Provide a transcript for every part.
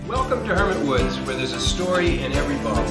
Welcome to Hermit Woods, where there's a story in every bottle.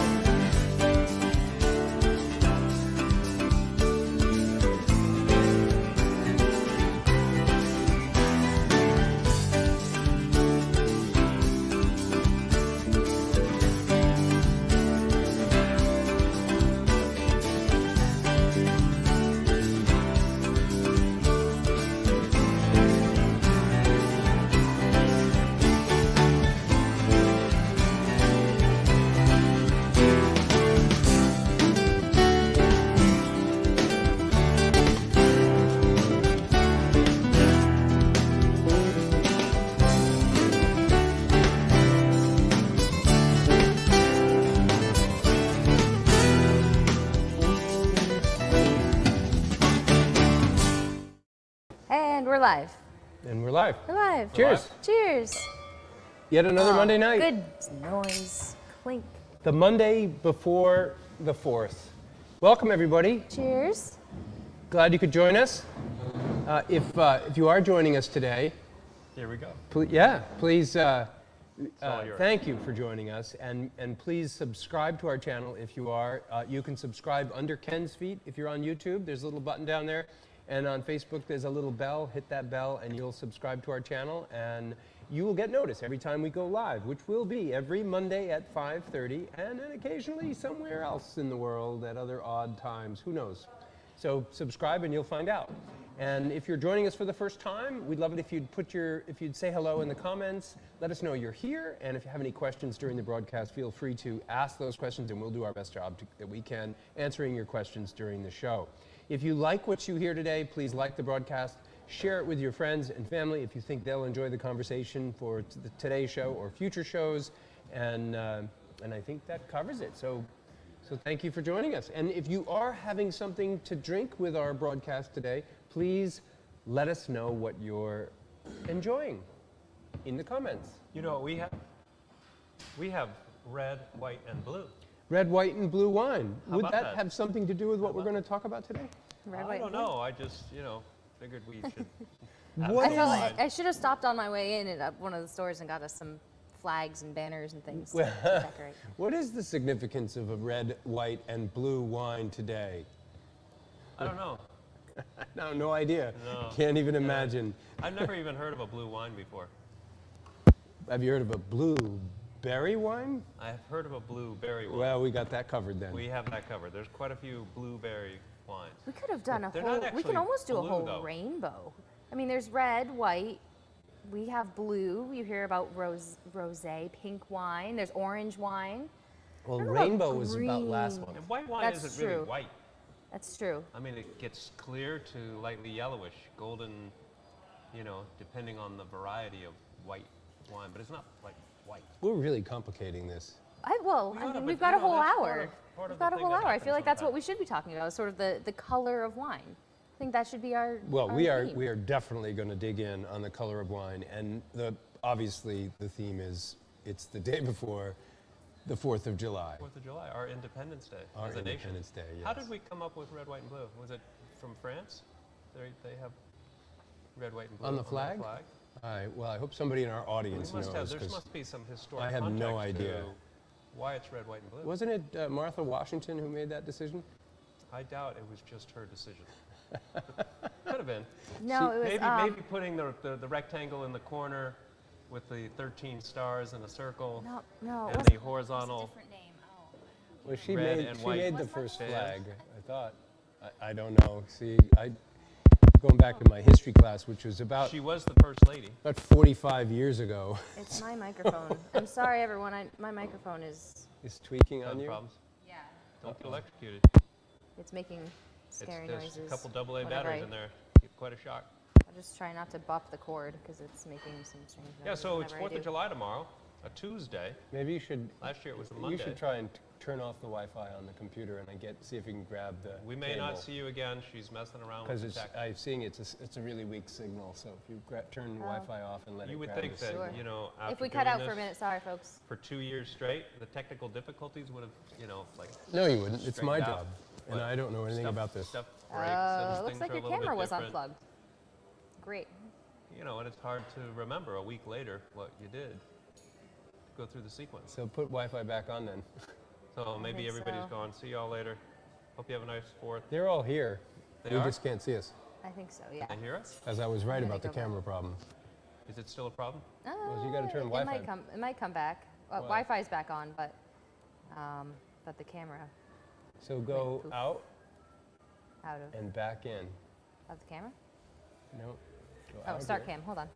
And we're live. And we're live. We're live. Cheers. Cheers. Yet another Monday night. Good noise. Clink. The Monday before the 4th. Welcome, everybody. Cheers. Glad you could join us. If you are joining us today, Here we go. please all yours. thank you for joining us, and please subscribe to our channel if you are. You can subscribe under Ken's feet if you're on YouTube. There's a little button down there, and on Facebook there's a little bell. Hit that bell, and you'll subscribe to our channel, and you will get notice every time we go live, which will be every Monday at 5:30, and then occasionally somewhere else in the world at other odd times. Who knows? So subscribe and you'll find out. And if you're joining us for the first time, we'd love it if you'd say hello in the comments, let us know you're here, and if you have any questions during the broadcast, feel free to ask those questions and we'll do our best job that we can answering your questions during the show. If you like what you hear today, please like the broadcast, share it with your friends and family if you think they'll enjoy the conversation for today's show or future shows, and I think that covers it. So thank you for joining us. And if you are having something to drink with our broadcast today, please let us know what you're enjoying in the comments. You know, we have red, white, and blue. Red, white, and blue wine. How Would about that that? have something to do with what we're going to talk about today? Red, I white, don't blue. know. I just, figured we should. have What I some felt wine. like I should have stopped on my way in at one of the stores and got us some flags and banners and things to Well, decorate. What is the significance of a red, white, and blue wine today? I don't know. No idea. No. Can't even imagine. I've never even heard of a blue wine before. Have you heard of a blueberry wine? I've heard of a blueberry wine. Well, we got that covered then. We have that covered. There's quite a few blueberry wines. We could have done a They're whole. not We can actually almost do a blue, whole though. rainbow. I mean, there's red, white. We have blue. You hear about rosé, pink wine. There's orange wine. Well, I don't know about rainbow was about last green. month. And white wine That's isn't really true. white. That's true. I mean, it gets clear to lightly yellowish, golden, you know, depending on the variety of white wine, but it's not like white. We're really complicating this. Well, We I oughta, mean, but, we've got a you know, whole that's hour. part We've of got the a thing whole that hour. I happens feel like that's what we sometimes. should be talking about, sort of the color of wine. I think that should be our Well, our we theme. are definitely going to dig in on the color of wine, and obviously the theme is it's the day before the 4th of July. 4th of July, our Independence Day Our as a nation. Independence Day, How yes. did we come up with red, white, and blue? Was it from France? They have red, white, and blue On the their flag? All right, well, I hope somebody in our audience We must have, knows. there 'cause must be some historic I have context no idea. to why it's red, white, and blue. Wasn't it Martha Washington who made that decision? I doubt it was just her decision. Could have been. No, it was Maybe putting the rectangle in the corner with the 13 stars in a circle no, it and wasn't. the horizontal. Different name. Oh. Well, she Red made and she white made the bands. first flag. I thought. I don't know. See, going back to my history class, which was about She was the first lady. 45 years ago, It's my microphone. I'm sorry, everyone. My microphone is is tweaking on Having you. problems. Yeah. Don't get electrocuted. it's making scary There's noises. a couple AA whenever batteries I- in there. Get quite a shock. I'll just try not to bop the cord because it's making some strange noises. Yeah, so it's whenever I 4th of do. July tomorrow, a Tuesday. Maybe you should. Last year it was a You Monday. should try and turn off the Wi-Fi on the computer and see if you can grab the. We may not see you again. She's messing around with Because the tech. I'm seeing it's a really weak signal. So if you turn the Wi-Fi off and let You it would grab think the that, Sure. you know, after If we cut doing out for a this minute, sorry, folks. for 2 years straight, the technical difficulties would have, you know, like No, you wouldn't. It's my straightened out. job, and But I don't know anything stuff- about this. Stuff breaks and Looks things like are a your little bit camera was different. unplugged. Great. You know, and it's hard to remember a week later what you did. Go through the sequence. So put Wi-Fi back on then. So maybe think everybody's so. gone. See y'all later. Hope you have a nice 4th. They're all here. They You are? just can't see us. I think so, yeah. Can they hear us? As I was right Maybe about the go back. camera problem. Is it still a problem? Well, you gotta turn It Wi-Fi. might come back. Why? Wi-Fi's back on, but the camera So go poof. out out of and back in. the camera. No. Go Oh, out start here. cam. Hold on.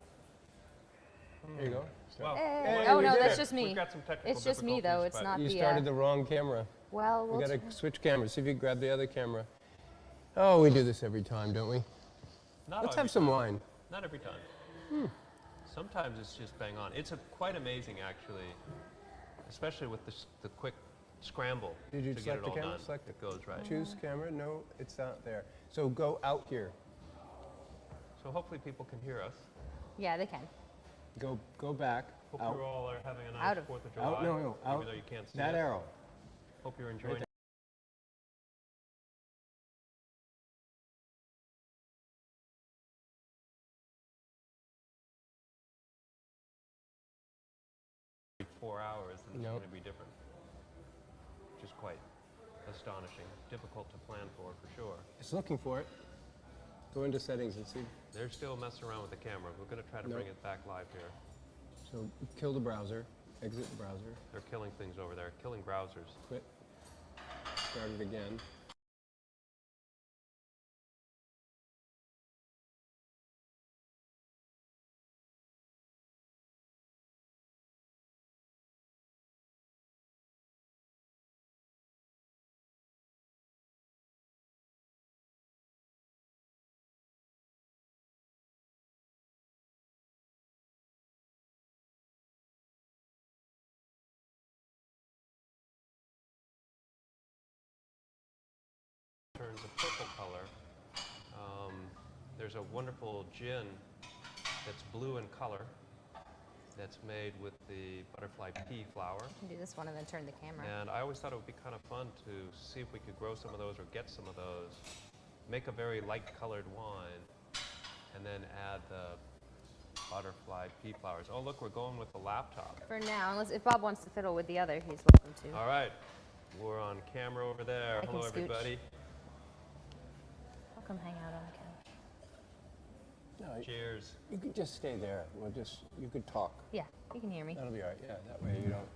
There you go. Well, Hey, Hey, oh we no, did that's it. just me. We've got some technical It's just me though. difficulties, It's but not You the. started the wrong camera. Well, We we'll gotta tr- switch cameras. See if you can grab the other camera. Oh, we do this every time, don't we? Not Let's every have some time. wine. Not every time. Sometimes it's just bang on. It's quite amazing, actually, especially with the quick scramble Did you to get select it the all camera? done. Select It goes right. Choose camera. No, it's not there. So go out here. So hopefully people can hear us. yeah, they can. Go back. Hope Out. you all are having a Out nice of- 4th of July. Out. No. Out. Even though you can't see That us. arrow. Hope you're enjoying there. 4 hours, and it's Nope. going to be different. Which is quite astonishing. Difficult to plan for sure. It's looking for it. Go into settings and see. They're still messing around with the camera. We're going to try to Nope. bring it back live here. So kill the browser. Exit the browser. They're killing things over there, killing browsers. Quit. Start it again. Turns a purple color. There's a wonderful gin that's blue in color that's made with the butterfly pea flower. You can do this one and then turn the camera. And I always thought it would be kind of fun to see if we could grow some of those or get some of those, make a very light colored wine, and then add the butterfly pea flowers. Oh, look, we're going with the laptop. For now, unless if Bob wants to fiddle with the other, he's welcome to. All right, we're on camera over there. I can Hello, scooch. everybody. I'll come hang out on the couch. No, Cheers. you could just stay there. You could talk. Yeah, you can hear me. That'll be all right. Yeah, that way you don't.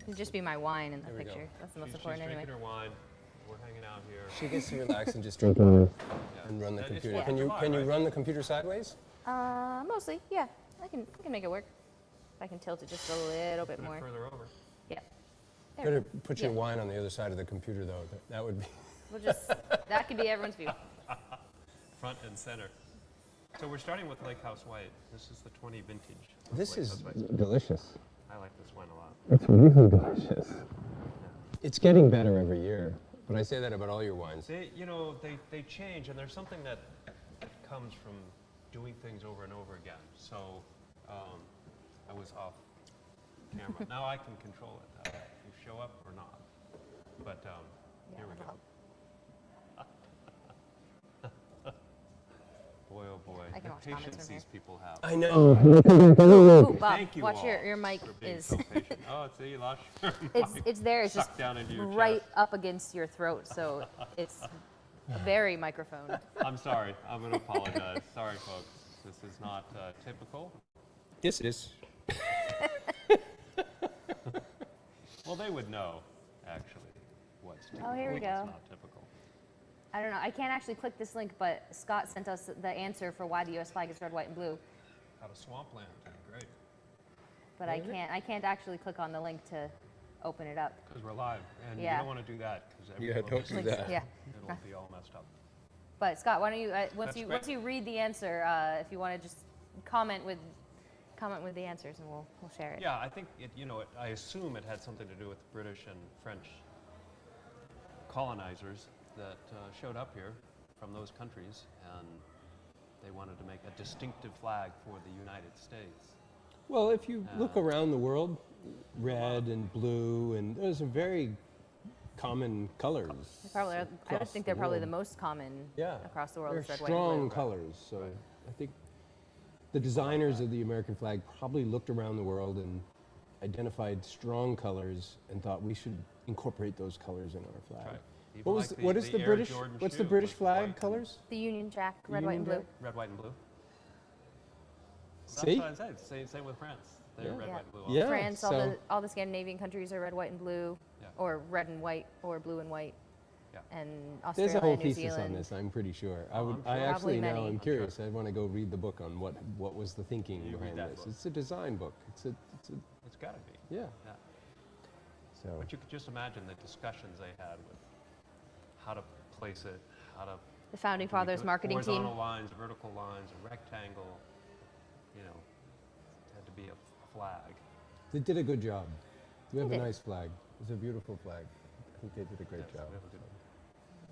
It'll just be my wine in the There we go. picture. That's the most She's important anyway. drinking her wine. We're hanging out here. She gets to relax and just drink and Yeah. run the And it's computer. 4th Can of you July, can you right? run the computer sideways? Mostly, yeah. I can make it work. If I can tilt it just a little bit Put it more. further over. Yeah. There. Better put your Yeah. wine on the other side of the computer though. That would be. We'll just, that could be everyone's view. Front and center. So we're starting with Lake House White. This is the 20 vintage. of This Lake is House White. delicious. I like this wine a lot. It's really delicious. It's getting better every year, but I say that about all your wines. They change, and there's something that comes from doing things over and over again. So I was off camera. Now I can control it. You show up or not. But here we go. Boy, oh boy, I can the watch comments patience from these people have. I know. Ooh, Bob, Thank you watch all your mic for being is, so patient. Oh, see, you lost your mic. it's there, it's just Sucked down into your right chest. up against your throat, so it's very microphone. I'm sorry. I'm going to apologize. Sorry, folks. This is not typical. Yes, it is. Well, they would know, actually, what's typical. Oh, here we what's go. not typical. I don't know, I can't actually click this link, but Scott sent us the answer for why the US flag is red, white, and blue. Out of swampland. Great. But I can't actually click on the link to open it up. Because we're live, and Yeah. you don't want to do that. Yeah, don't do that. Yeah. It'll be all messed up. But Scott, why don't you That's great. once you read the answer, if you want to just comment with the answers, and we'll share it. Yeah, I think I assume it had something to do with British and French colonizers that showed up here from those countries, and they wanted to make a distinctive flag for the United States. Well, if you look around the world, red and blue, and there's some very common colors. They probably are, I would across think they're probably the world. most common Yeah. across the world. They're is red, white, and strong blue. colors. So I think the designers of the American flag probably looked around the world and identified strong colors and thought we should incorporate those colors in our flag. Right. Even What was like what is the Air British? Jordan What's the shoe British was flag white and- colors? The Union Jack, The red, white, and Union blue. Red, white, and blue. That's See? what I said. Same with France. They're Yeah. red, Yeah. white, and blue. also. Yeah. France, so- all the Scandinavian countries are red, white, and blue, Yeah. or red and white, or blue and white. Yeah. And Australia, There's a whole New thesis Zealand. on this. I'm pretty sure. I Oh, would. I'm I sure. actually Probably now many. I'm I'm curious. I want to go read the book on what was the thinking You read behind that this. book. It's a design book. It's a It's got to be. yeah. Yeah. So But you could just imagine the discussions they had with how to place it, how to The Founding do we Fathers do it marketing team. horizontal lines, vertical lines, a rectangle. It had to be a flag. they did a good job. We have They a did. nice flag. It's a beautiful flag. I think they did a great Yes, job. we have a good one.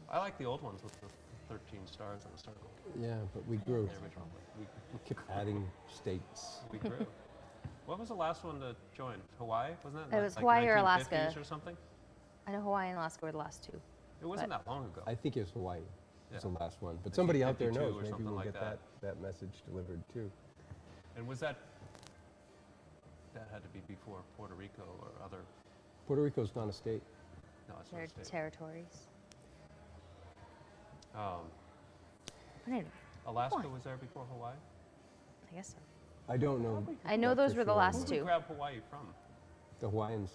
I like the old ones with the 13 stars in the circle. Yeah, but we grew. The original. We kept adding states. We grew. What was the last one to join? Hawaii? Wasn't It was Hawaii or Alaska. 1950s or something? I know Hawaii and Alaska were the last two. It wasn't that long ago. I think it was Hawaii. Was the Yeah. last one. But somebody out there 1952 knows. or Maybe something we'll like get that message delivered too. And was that had to be before Puerto Rico or other? Puerto Rico's not a state. No, it's not They're a state. territories. Um, But anyway, Alaska Why? was there before Hawaii. I guess so. I don't know. I know that those for were the sure. last Who did we two. grab Hawaii from? The Hawaiians.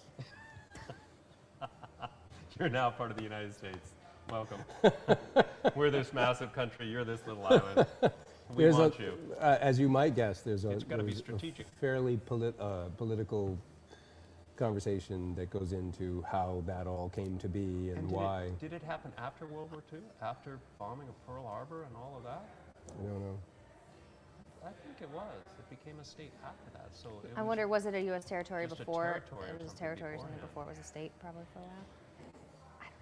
You're now part of the United States. Welcome. We're this massive country. You're this little island. We There's want a, you. as you might guess, there's It's gotta be there's strategic. a fairly political conversation that goes into how that all came to be and did why. Did it happen after World War II? After bombing of Pearl Harbor and all of that? I don't know. I think it was. It became a state after that. So it I was wonder, was it a U.S. territory just a before? territory or It was a something territory or something beforehand. before it was a state, probably for a while. I don't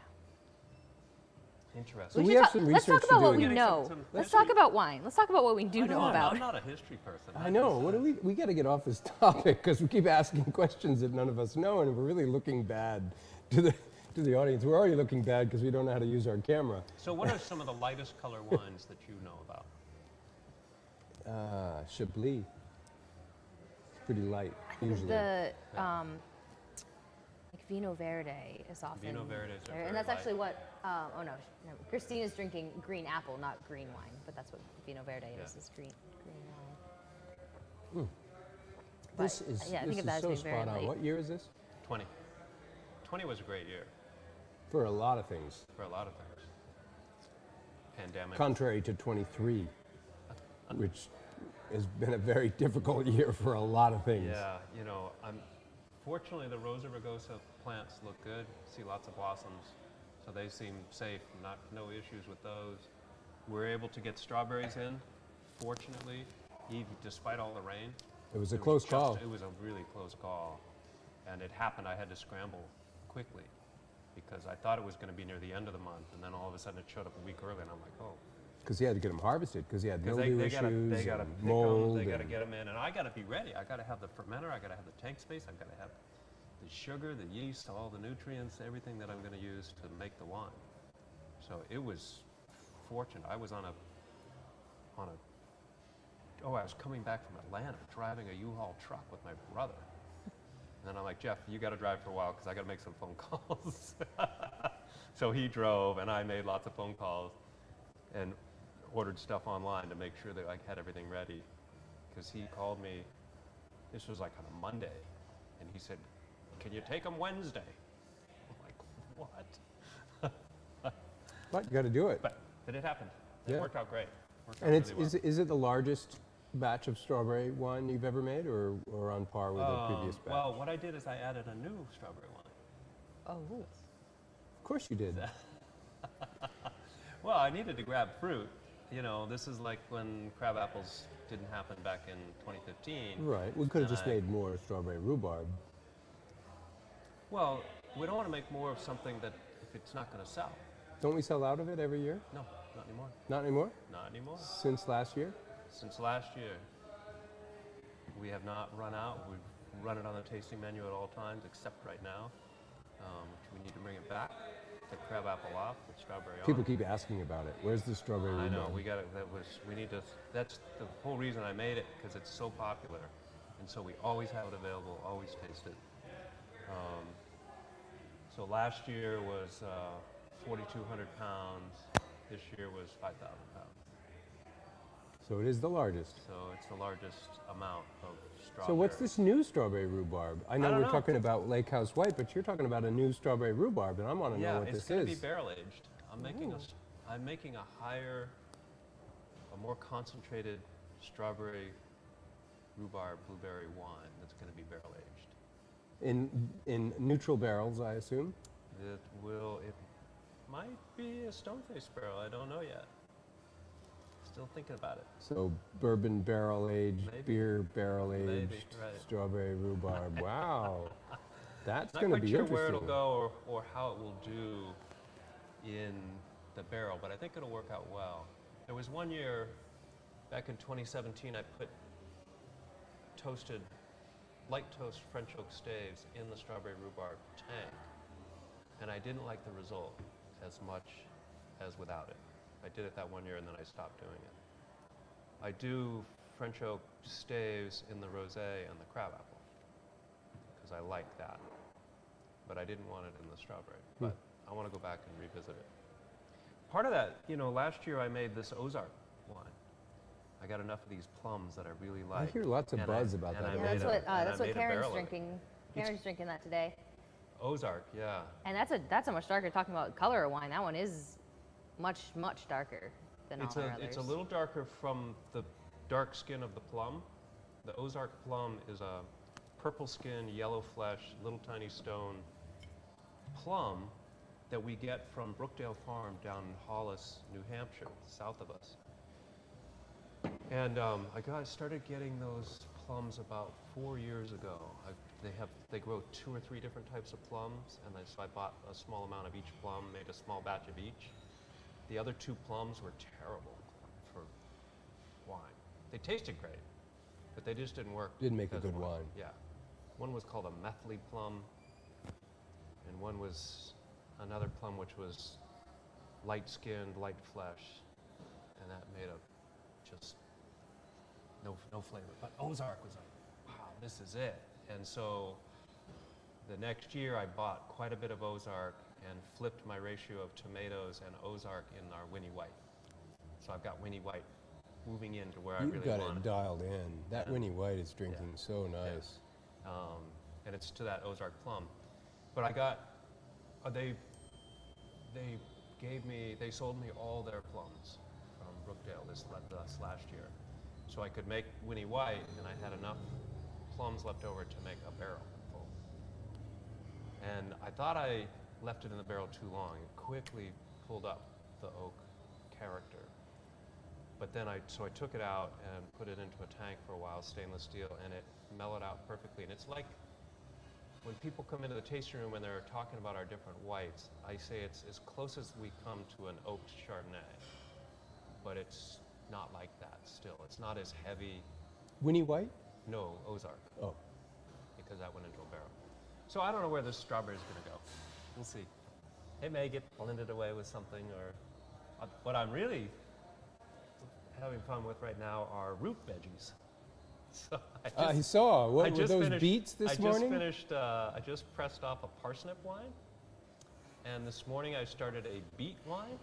know. interesting. So we should have talk- some let's talk research to about do what we again. Getting know. some Let's history. talk about wine. Let's talk about what we do know about. I'm not a history person. I know. What do we got to get off this topic because we keep asking questions that none of us know, and we're really looking bad to the audience. We're already looking bad because we don't know how to use our camera. So what are some of the lightest color wines that you know about? Chablis. It's pretty light usually. The like Vino Verde is often Vino Verdes are there, very and that's light. actually what oh no, Christine is drinking green apple, not green wine, but that's what Vino Verde is. Yeah. Is green wine. But, This is, yeah, I this think of is that as so being very spot on. light. What year is this? 20. 20 was a great year For a lot of things. for a lot of things. Pandemic. Contrary to 23, which has been a very difficult year for a lot of things. Yeah, fortunately the Rosa rugosa plants look good. See lots of blossoms. So they seem safe, no issues with those. We're able to get strawberries in, fortunately, even despite all the rain. It was a close call. It was a really close call. And it happened, I had to scramble quickly because I thought it was going to be near the end of the month, and then all of a sudden it showed up a week early, and I'm like, oh. Because he had to get them harvested, because he had Because mildew they issues, gotta and pick mold. them, they gotta and- get them in, and I gotta be ready. I gotta have the fermenter, I gotta have the tank space, I gotta have the sugar, the yeast, all the nutrients, everything that I'm gonna use to make the wine. So it was fortunate. I was I was coming back from Atlanta, driving a U-Haul truck with my brother. And then I'm like, Jeff, you gotta drive for a while, because I gotta make some phone calls. So he drove, and I made lots of phone calls, and ordered stuff online to make sure that I had everything ready. Because he called me, this was like on a Monday, and he said, can you take them Wednesday? I'm like, what? But you got to do it. But it happened. It Yeah. worked out great. Worked out And it's, really well. is it the largest batch of strawberry wine you've ever made, or on par with the previous batch? Well, what I did is I added a new strawberry wine. Oh. Of course you did. Well, I needed to grab fruit. You know, this is like when crab apples didn't happen back in 2015. Right. We could have And just I- made more strawberry rhubarb. Well, we don't want to make more of something that if it's not going to sell. Don't we sell out of it every year? No, not anymore. Not anymore? Not anymore. Since last year? Since last year, we have not run out. We've run it on the tasting menu at all times, except right now, which we need to bring it back. The crab apple off with strawberry on. People keep asking about it. Where's the strawberry I know, rhubarb? we got it. We need to. That's the whole reason I made it, because it's so popular, and so we always have it available, always taste it. So last year was 4,200 pounds. This year was 5,000 pounds. So it is the largest. So it's the largest amount of strawberry. So what's this new strawberry rhhubarb? I know don't we're know. talking about Lake House White, but you're talking about a new strawberry rhubarb, and I want to know Yeah, what it's this going to is. be barrel aged. I'm making a more concentrated strawberry rhubarb blueberry wine that's going to be barrel aged. In neutral barrels, I assume. It might be a stone-faced barrel. I don't know yet. Still thinking about it. So bourbon barrel aged, Maybe. beer barrel aged, Maybe, right. strawberry rhubarb. Wow, that's Not going to quite be sure interesting. where it'll go or how it will do in the barrel, but I think it'll work out well. There was one year, back in 2017, I put light toast French oak staves in the strawberry rhubarb tank, and I didn't like the result as much as without it. I did it that one year and then I stopped doing it. I do French oak staves in the rosé and the crab apple because I like that, but I didn't want it in the strawberry. But I want to go back and revisit it. Part of that, last year I made this Ozark wine. I got enough of these plums that I really like. I hear lots of and buzz about and that. I Yeah, made that's what made a Karen's barrel of it. drinking. Karen's drinking that today. Ozark, yeah. And that's a much darker. Talking about color of wine, that one is much darker than all our others. It's a little darker from the dark skin of the plum. The Ozark plum is a purple skin, yellow flesh, little tiny stone plum that we get from Brookdale Farm down in Hollis, New Hampshire, south of us. And I started getting those plums about 4 years ago. They grow 2 or 3 different types of plums, and so I bought a small amount of each plum, made a small batch of each. The other 2 plums were terrible for wine. They tasted great, but they just didn't work. Didn't make a as good well. wine. Yeah. One was called a methley plum, and one was another plum which was light-skinned, light flesh, and that made just no flavor. But Ozark was like, wow, this is it. And so the next year I bought quite a bit of Ozark and flipped my ratio of tomatoes and Ozark in our Winnie White. So I've got Winnie White moving into where I You've really got want it it. dialed in. That Yeah. Winnie White is drinking so nice. And it's to that Ozark plum. But I got, they sold me all their plums from Brookdale this last year. So I could make Winnie White, and I had enough plums left over to make a barrel full. And I thought I left it in the barrel too long. It quickly pulled up the oak character. But then so I took it out and put it into a tank for a while, stainless steel, and it mellowed out perfectly. And it's like when people come into the tasting room and they're talking about our different whites, I say it's as close as we come to an oak Chardonnay, but it's not like that still. It's not as heavy. Winnie White? No, Ozark, Oh. because that went into a barrel. So I don't know where this strawberry is going to go. We'll see. It may get blended away with something, or what I'm really having fun with right now are root veggies. So I saw. What were those beets this morning? I just pressed off a parsnip wine, and this morning I started a beet wine.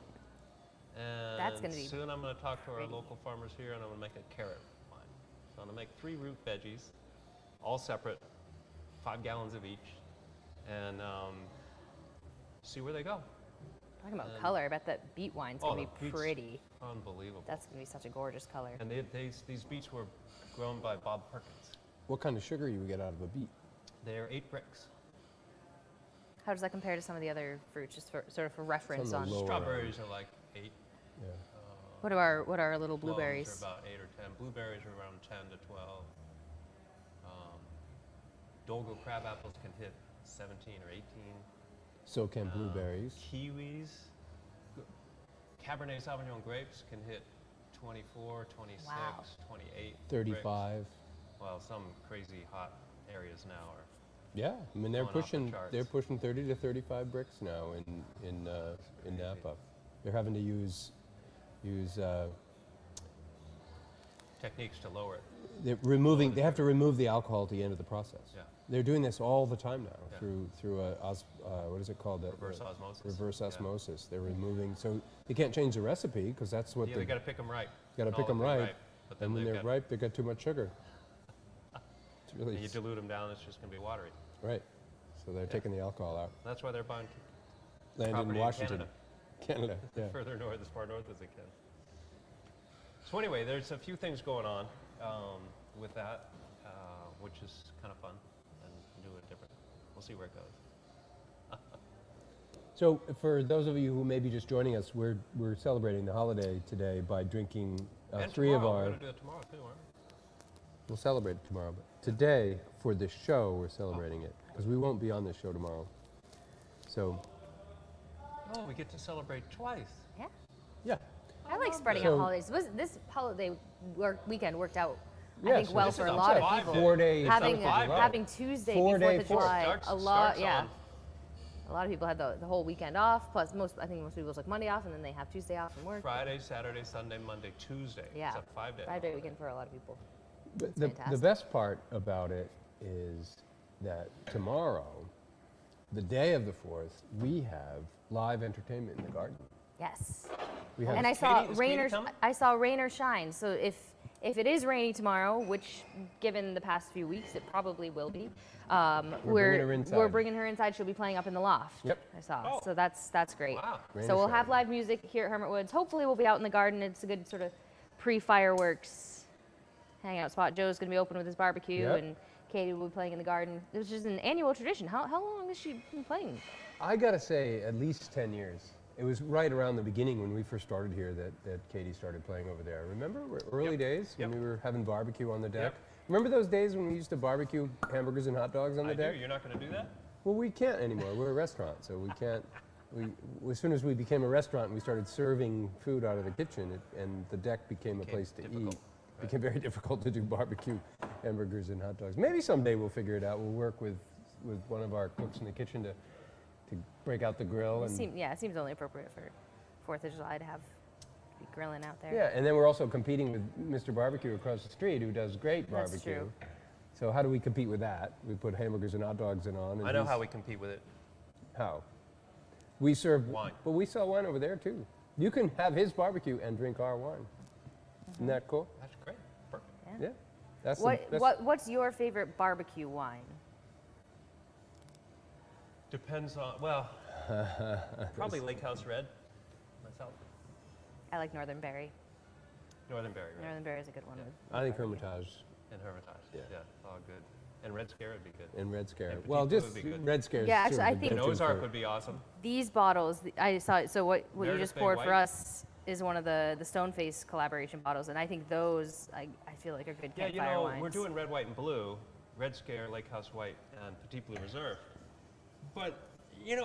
And That's gonna be soon I'm going to talk to our pretty. local farmers here, and I'm going to make a carrot wine. So I'm going to make 3 root veggies, all separate, 5 gallons of each, and see where they go. Talking about color, I bet that beet wine's gonna the be beets, pretty. Unbelievable. That's gonna be such a gorgeous color. And these beets were grown by Bob Perkins. What kind of sugar you get out of a beet? They're 8 bricks. How does that compare to some of the other fruits, just for sort of for reference on on? the lower Strawberries are like 8. Yeah. What are our little Plums blueberries? are about 8 or 10. Blueberries are around 10 to 12. Dolgo crab apples can hit 17 or 18. So can blueberries. Kiwis, Cabernet Sauvignon grapes can hit 24, 26, Wow. 28. 35. bricks. Well, some crazy hot areas now are. Yeah, I mean they're Going off the pushing charts. 30 to 35 bricks now in Napa. They're having to use Techniques to lower it. they have to remove the alcohol at the end of the process. Yeah. They're doing this all the time now Yeah. through what is it called? Reverse osmosis. Reverse Yeah. osmosis. They're removing, so they can't change the recipe because that's what Yeah, they they got to pick them right. got to All pick them of right. But then And when they've they're got- ripe, they've got too much sugar. It's really And you dilute them down, it's just going to be watery. right. So they're taking the alcohol out. That's why they're buying Land in property in Washington, Canada. Yeah. further north, as far north as they can. So anyway, there's a few things going on with that, which is kind of fun and do it different. We'll see where it goes. So for those of you who may be just joining us, we're celebrating the holiday today by drinking And 3 of tomorrow, our. We're going to do it tomorrow too, aren't We'll celebrate it tomorrow, but today for this show we're celebrating it because we won't be on this show tomorrow. So we? Oh, we get to celebrate twice. Yeah. yeah, I like spreading So- out holidays. This holiday weekend worked out, I Yes, think, so well this for is a a lot of 5 people. day. 4 day. Having It's on 5 day. having Tuesday 4 before day the fourth. July, Starts a lot, on a lot of people had the whole weekend off. Plus, I think most people took Monday off, and then they have Tuesday off from work. Friday, Saturday, Sunday, Monday, Tuesday. Yeah, It's a 5 day. 5-day weekend for a lot of people. But It's the fantastic. best part about it is that tomorrow, the day of the 4th, we have live entertainment in the garden. Yes. We have And I saw Katie- is rain Katie or coming? I saw rain or shine. So if it is rainy tomorrow, which given the past few weeks it probably will be, bringing her inside. we're bringing her inside. She'll be playing up in the loft. Yep. I saw. Oh. So that's great. Wow. Rain So or we'll have shine. live music here at Hermit Woods. Hopefully we'll be out in the garden. It's a good sort of pre-fireworks hangout spot. Joe's going to be open with his barbecue, Yep. and Katie will be playing in the garden. It was just an annual tradition. How long has she been playing? I gotta say, at least 10 years. It was right around the beginning when we first started here that Katie started playing over there. Remember early Yep. days when Yep. we were having barbecue on the deck? Yep. Remember those days when we used to barbecue hamburgers and hot dogs on the I deck? do. You're not going to do that? Well, we can't anymore. We're a restaurant, so we can't. As soon as we became a restaurant and we started serving food out of the kitchen, and the deck became a Became place to difficult, eat, it became very difficult to do barbecue hamburgers and hot dogs. Maybe someday we'll figure it out. We'll work with one of our cooks in the kitchen to break out the grill. It And seems only appropriate for 4th of July to be grilling out there. yeah, and then we're also competing with Mr. Barbecue across the street, who does great That's barbecue. true. So how do we compete with that? We put hamburgers and hot dogs in on. And I know he's- how we compete with it. How? We serve Wine. but we sell wine over there too. You can have his barbecue and drink our wine. Isn't that cool? That's great. Perfect. Yeah. That's What's your favorite barbecue wine? Depends on, well, probably Lake House Red myself. I like Northern Berry. Northern Berry, right? Northern Berry is a good one. Yeah. with I think barbecue. Hermitage. And Hermitage. Yeah. Yeah, all good. And Red Scare would be good. And Red Scare. And Well, Petite Blue just would be good. Red Scare. Yeah, actually, I think- And Ozark would be awesome. These bottles, I saw it. So what you Meredith just Bay poured for White. us is one of the Stoneface collaboration bottles, and I think those I feel like are good Yeah, campfire wines. we're doing Red, White, and Blue, Red Scare, Lake House White, and Petite Blue Reserve. But,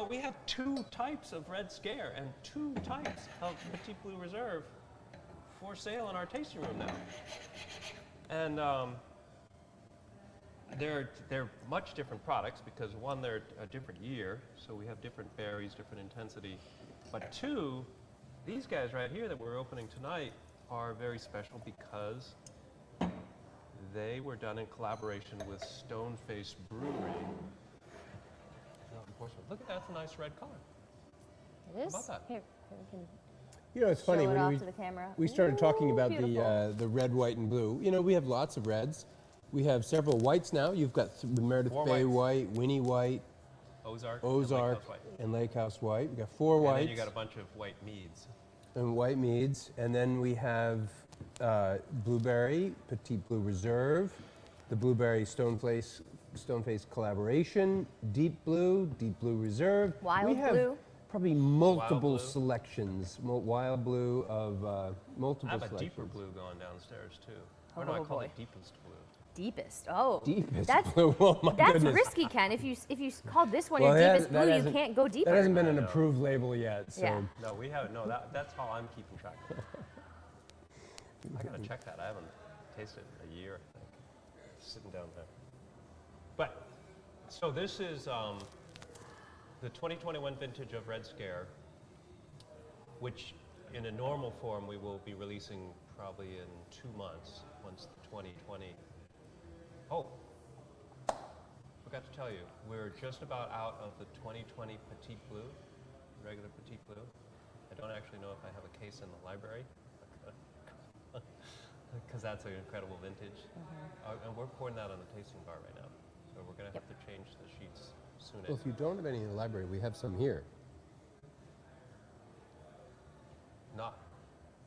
we have 2 types of Red Scare and 2 types of Petite Blue Reserve for sale in our tasting room now. And they're much different products because one, they're a different year, so we have different berries, different intensity. But 2, these guys right here that we're opening tonight are very special because they were done in collaboration with Stoneface Brewery. Look at that, that's a nice red color. It is. How about that? Here, we can It's funny show it when off to the camera. we started talking Ooh, about beautiful. the red, white, and blue. We have lots of reds. We have several whites now. You've got the Meredith 4 Bay whites. White, Winnie White, Ozark, Ozark, and Lake House White. and Lake House White. We got 4 And whites then you got a bunch of white meads. and white meads, and then we have blueberry, Petite Blue Reserve, the blueberry Stoneface collaboration, Deep Blue Reserve. Wild we have Blue. probably multiple Blue. selections, Wild Blue of multiple I have a selections. deeper blue going downstairs too. Oh, Or no, I call boy. it deepest blue. Deepest. Oh, Deepest That's blue. Oh my that's goodness. risky, Ken. If you called this one Well, your that- deepest that blue, you hasn't- can't go deeper. That hasn't been I an know. approved label yet, so Yeah. No, we haven't. No, that's how I'm keeping track of it. I gotta check that. I haven't tasted it in a year, I think. Sitting down there. But, so this is the 2021 vintage of Red Scare, which in a normal form we will be releasing probably in 2 months, once the 2020. Oh, forgot to tell you, we're just about out of the 2020 Petite Blue, regular Petite Blue. I don't actually know if I have a case in the library, because that's an incredible vintage. And we're pouring that on the tasting bar right now. So we're going to have to change the sheets soon. Well, if you don't have any in the library, we have some here. Not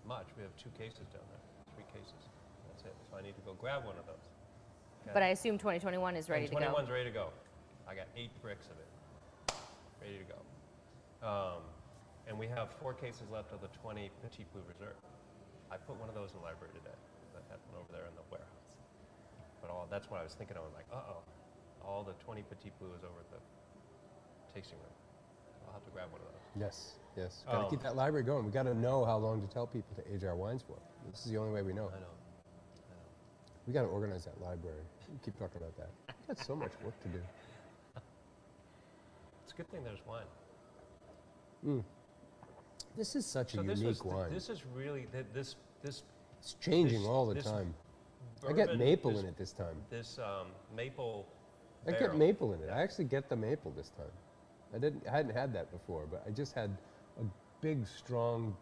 much. We have 2 cases down there, 3 cases. That's it. So I need to go grab one of those. Okay. But I assume 2021 is ready And to go. 21's ready to go. I got 8 bricks of it, ready to go. And we have 4 cases left of the 20 Petite Blue Reserve. I put one of those in the library today. I had one over there in the warehouse. But that's what I was thinking. I was like, all the 20 Petite Blue is over at the tasting room. I'll have to grab one of those. Yes, yes. Got to Oh. keep that library going. We got to know how long to tell people to age our wines for. This is the only way we know. I know. We got to organize that library. We keep talking about that. We got so much work to do. It's a good thing there's wine. This is such a So unique wine. this is really this It's changing this- all the this time. I get bourbon, maple this- in it this time. This maple. I get barrel. maple in it. I actually get the maple this time. I hadn't had that before, but I just had a big, strong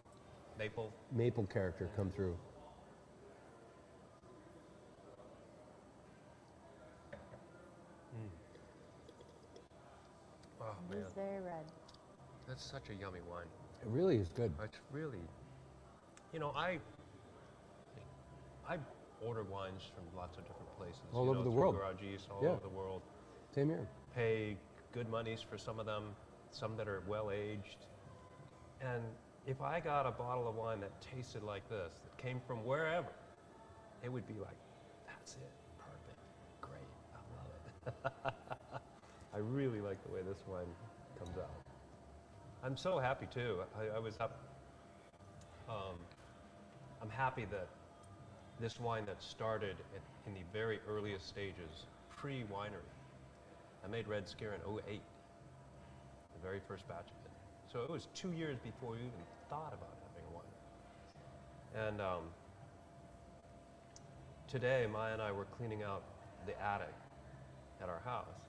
Maple. maple character come through. Oh It man, is very red. that's such a yummy wine. It really is good. It's really, I order wines from lots of different places. All over the through world. Garage East, all Yeah. over the world. Same here. Pay good monies for some of them, some that are well aged. And if I got a bottle of wine that tasted like this, that came from wherever, it would be like, that's it, perfect, great, I love it. I really like the way this wine comes out. I'm so happy too. I was up. I'm happy that this wine that started in the very earliest stages, pre-winery. I made Red Scare in 2008, the very first batch of it. So it was 2 years before we even thought about having a wine. And today, Maya and I were cleaning out the attic at our house,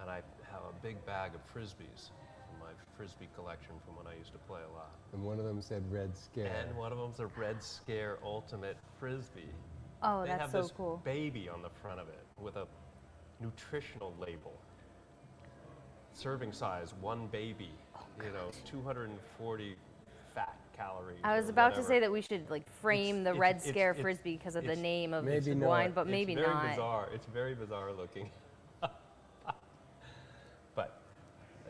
and I have a big bag of Frisbees from my Frisbee collection from when I used to play a lot. And one of them said Red Scare. And one of them's a Red Scare Ultimate Frisbee. Oh, They that's have so this cool. baby on the front of it with a nutritional label. Serving size, 1 baby, 240 fat calories. I was or about to whatever. say that we should like frame the Red Scare it's- Frisbee because of the it's- name of Maybe the not. wine, but maybe it's very not. Bizarre. It's very bizarre looking. But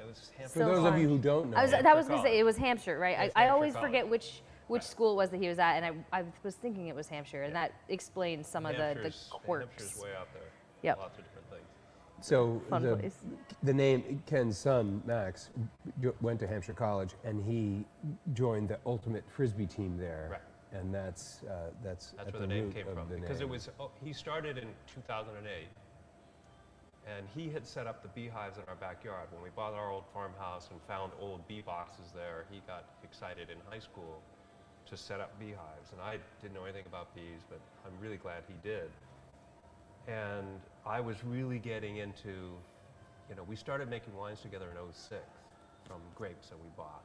it was For Hampshire. So those of fun. you who don't know, I was Hampshire going to say it was Hampshire, right? It's I Hampshire always College. forget which Right. school it was that he was at, and I was thinking it was Hampshire, and that explains some of the Hampshire's quirks. way out there. Yep. Lots of different things. so Fun place. the name, Ken's son, Max, went to Hampshire College, and he joined the ultimate Frisbee team there. Right. And that's That's at where the the name root came of from. the Because it name. was, he started in 2008, and he had set up the beehives in our backyard. When we bought our old farmhouse and found old bee boxes there, he got excited in high school to set up beehives. And I didn't know anything about bees, but I'm really glad he did. And I was really getting into, we started making wines together in '06 from grapes that we bought.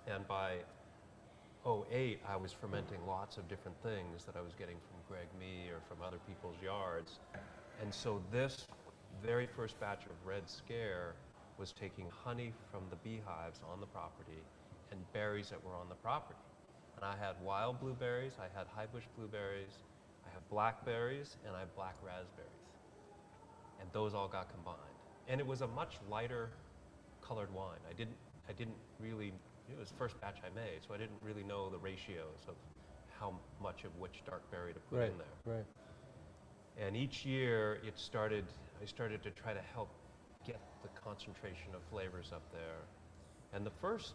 And by '08, I was fermenting lots of different things that I was getting from Greg Mee or from other people's yards. And so this very first batch of Red Scare was taking honey from the beehives on the property and berries that were on the property. And I had wild blueberries, I had high bush blueberries, I have blackberries, and I have black raspberries. And those all got combined. And it was a much lighter colored wine. I didn't really, it was the first batch I made, so I didn't really know the ratios of how much of which dark berry to put in there. Right. And each year I started to try to help get the concentration of flavors up there. And the first,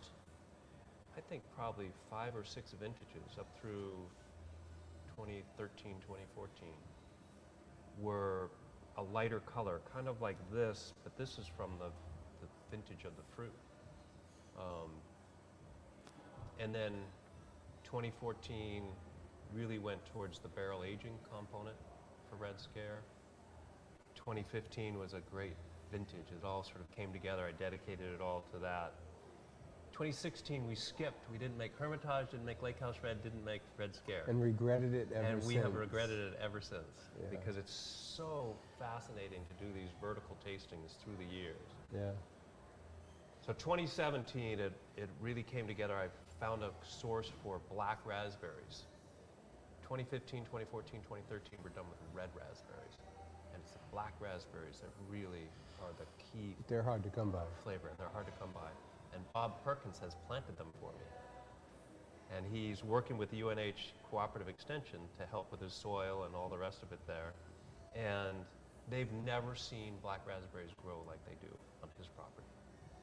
I think probably 5 or 6 vintages up through 2013, 2014 were a lighter color, kind of like this, but this is from the vintage of the fruit. And then 2014 really went towards the barrel aging component for Red Scare. 2015 was a great vintage. It all sort of came together. I dedicated it all to that. 2016 we skipped. We didn't make Hermitage, didn't make Lake House Red, didn't make Red Scare. And regretted it ever And since. we have regretted it ever since Yeah. because it's so fascinating to do these vertical tastings through the years. Yeah. So 2017, it really came together. I found a source for black raspberries. 2015, 2014, 2013, we're done with red raspberries. And it's the black raspberries that really are the key They're hard to come by. flavor, and they're hard to come by. And Bob Perkins has planted them for me. And he's working with the UNH Cooperative Extension to help with his soil and all the rest of it there. And they've never seen black raspberries grow like they do on his property.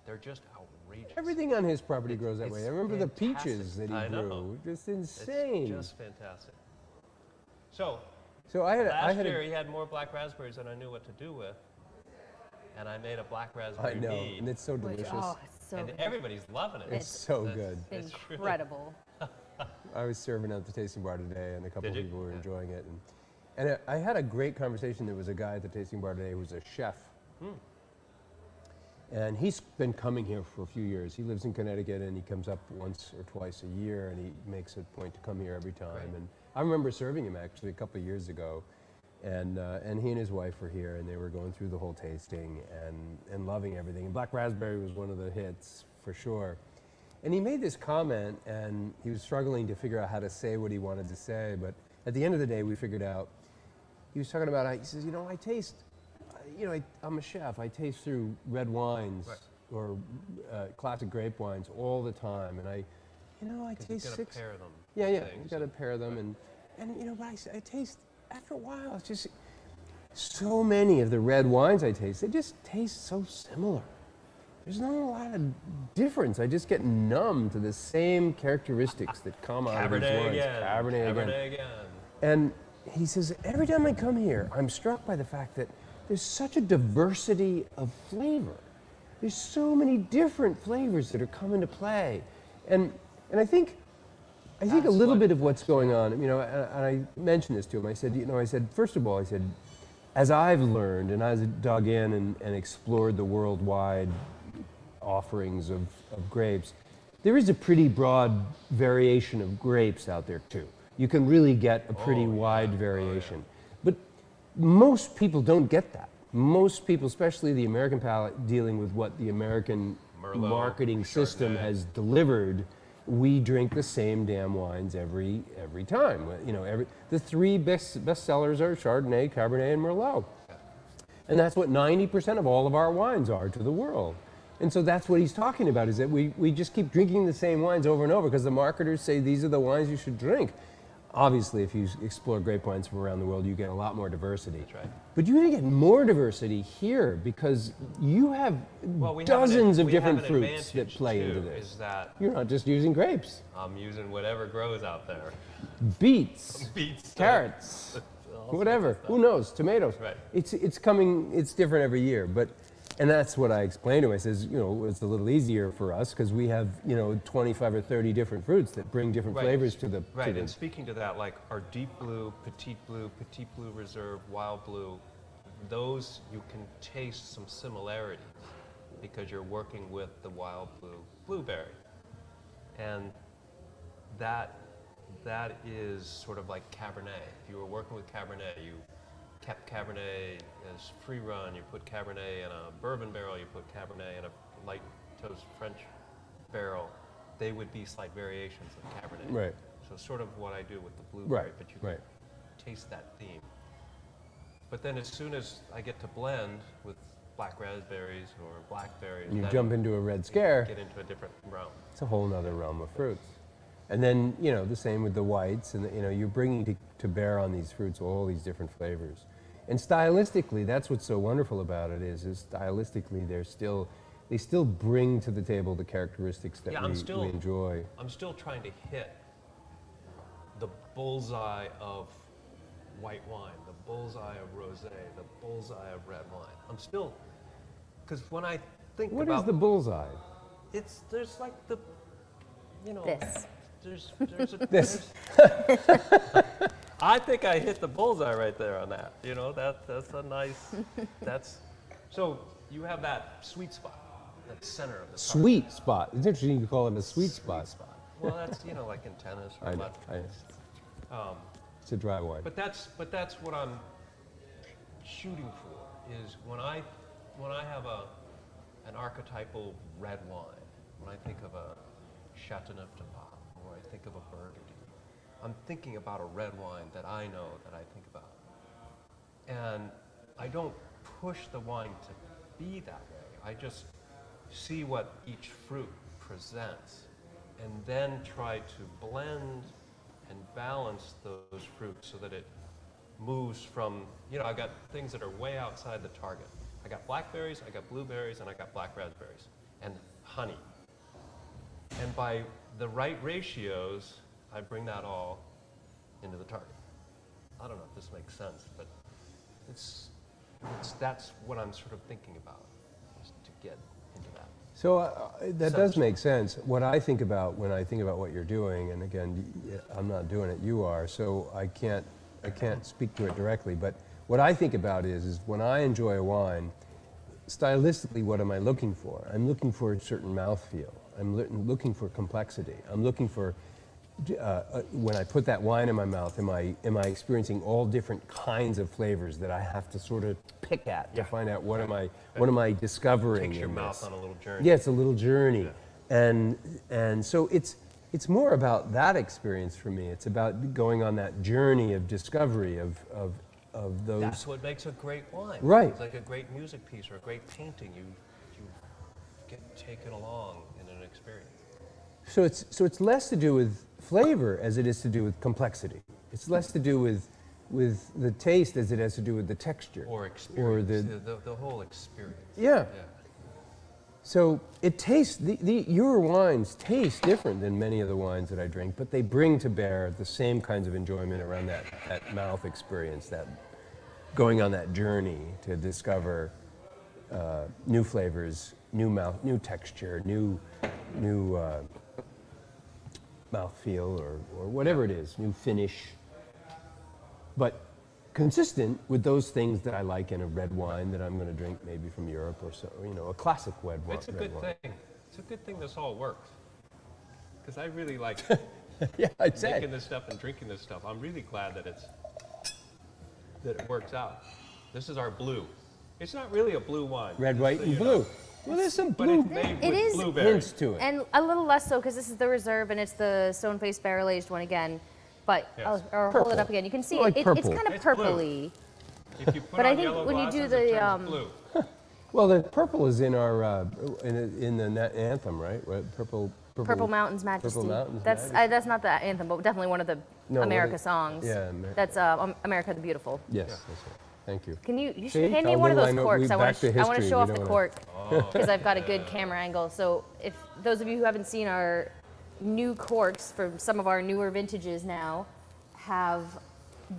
They're just outrageous. Everything on his property grows that it's way. I remember the fantastic. peaches that he I grew. know. Just insane. It's just fantastic. So So I last had year a, he had more black raspberries than I knew what to do with. And I made a black I raspberry know, mead. and it's so Which, delicious. oh, it's so and good. everybody's loving it. It's so That's- good. it's really- Incredible. I was serving at the tasting bar today, and a couple Did of you? people were Yeah. enjoying it. And I had a great conversation. There was a guy at the tasting bar today who was a chef. And he's been coming here for a few years. He lives in Connecticut, and he comes up once or twice a year, and he makes a point to come here every time. Great. And I remember serving him actually a couple of years ago. And he and his wife were here, and they were going through the whole tasting and loving everything. And black raspberry was one of the hits for sure. And he made this comment, and he was struggling to figure out how to say what he wanted to say. But at the end of the day, we figured out. He was talking about. He says, I taste. I'm a chef. I taste through red wines Right. or classic grape wines all the time, and I 'Cause taste you've got to six. pair them. Yeah, you things. got to pair them, but I taste after a while. It's just so many of the red wines I taste. They just taste so similar. There's not a lot of difference. I just get numb to the same characteristics that come out of these Cabernet wines. again. Cabernet again. Cabernet again. And he says, every time I come here, I'm struck by the fact that there's such a diversity of flavor. There's so many different flavors that are coming to play. And I think a That's little what- bit of what's going on, and I mentioned this to him. I said, first of all, as I've learned and as I dug in and explored the worldwide offerings of grapes, there is a pretty broad variation of grapes out there too. You can really get a pretty Oh, yeah. wide Oh, yeah. variation. But most people don't get that. Most people, especially the American palate, dealing with what the American Merlot, marketing system Chardonnay. has delivered, we drink the same damn wines every time. You know, the three best sellers are Chardonnay, Cabernet, and Merlot. And that's what 90% of all of our wines are to the world. And so that's what he's talking about, is that we just keep drinking the same wines over and over because the marketers say these are the wines you should drink. Obviously, if you explore grape wines from around the world, you get a lot more diversity. That's right. But you're going to get more diversity here because you have dozens of different fruits that play into this. Is that you're not just using grapes. I'm using whatever grows out there. Beets, Beets, carrots, whatever. Who knows? Tomatoes. Right. It's coming. It's different every year, but. And that's what I explained to him. I says, you know, it's a little easier for us because we have, you know, 25 or 30 different fruits that bring different flavors to the. Right, and speaking to that, like our deep blue, Petite Blue Reserve, Wild Blue, those you can taste some similarities because you're working with the Wild Blue blueberry. And that is sort of like Cabernet. If you were working with Cabernet, you kept Cabernet as free run, you put Cabernet in a bourbon barrel, you put Cabernet in a light toast French barrel, they would be slight variations of Cabernet. Right. So sort of what I do with the blueberry, Right, but you can taste that theme. But then as soon as I get to blend with black raspberries or blackberries, You then jump into a Red Scare, get into a different realm. it's a whole nother realm of fruits. And then, you know, the same with the whites, and, you know, you're bringing to bear on these fruits all these different flavors. And stylistically, that's what's so wonderful about it is stylistically they still bring to the table the characteristics that we enjoy. I'm still trying to hit the bullseye of white wine, the bullseye of rosé, the bullseye of red wine. I'm still, because when I think What about is the bullseye? there's like the, you know, This. there's a This. I think I hit the bullseye right there on that. You know, that's a nice, so you have that sweet spot, that center of the Sweet spot. It's interesting you call it a sweet spot. Well, that's, you know, like in tennis or I know. It's a dry wine. But that's what I'm shooting for, is when I have an archetypal red wine, when I think of a Chateauneuf-du-Pape, or I think of a Burgundy, I'm thinking about a red wine that I know that I think about. And I don't push the wine to be that way. I just see what each fruit presents and then try to blend and balance those fruits so that it moves from, you know, I got things that are way outside the target. I got blackberries, I got blueberries, and I got black raspberries, and honey. And by the right ratios, I bring that all into the target. I don't know if this makes sense, but that's what I'm sort of thinking about, is to get into that. So that does make sense. What I think about when I think about what you're doing, and again, I'm not doing it, you are, so I can't speak to it directly, but what I think about is when I enjoy a wine, stylistically, what am I looking for? I'm looking for a certain mouthfeel. I'm looking for complexity. I'm looking for, when I put that wine in my mouth, am I experiencing all different kinds of flavors that I have to sort of pick at to find out what am I discovering? Takes your in mouth this? on a little journey. Yeah, it's a little journey, Yeah. and so it's more about that experience for me. It's about going on that journey of discovery of those. That's what makes a great wine. Right. It's like a great music piece or a great painting. You get taken along in an experience. So it's less to do with flavor as it is to do with complexity. It's less to do with the taste as it has to do with the texture. Or experience. Or the whole experience. Yeah. So it tastes, your wines taste different than many of the wines that I drink, but they bring to bear the same kinds of enjoyment around that mouth experience, that going on that journey to discover new flavors, new mouth, new texture, new mouthfeel, or whatever it is, new finish, but consistent with those things that I like in a red wine that I'm going to drink maybe from Europe or so, you know, a classic red wine. It's a good thing. It's a good thing this all works. Because I really like Yeah, I'd say. making this stuff and drinking this stuff. I'm really glad that it works out. This is our blue. It's not really a blue wine. Red, just white, so and you blue. know. Well, there's some But blue it's made It with is- blueberry. hints to it. And a little less so because this is the reserve and it's the stone-faced barrel-aged one again. But Yes. I'll hold it up again. You can see Like it's purple. kind of It's blue. purpley. If you put But I on think yellow when you do glasses, the, it turns blue. Well, the purple is in our in the anthem, right? Purple. Purple Mountains Majesty. Purple Mountains That's Majesty. That's not the anthem, but definitely one of the No, what America is- songs. yeah, That's America the Beautiful. Yes, that's right. Thank you. Can you See, should hand me how one of little those I know. corks? We I want back to to history. show We off the don't cork Oh, because I've got a good camera angle. So if those of you who haven't seen our new corks from some of our newer vintages now have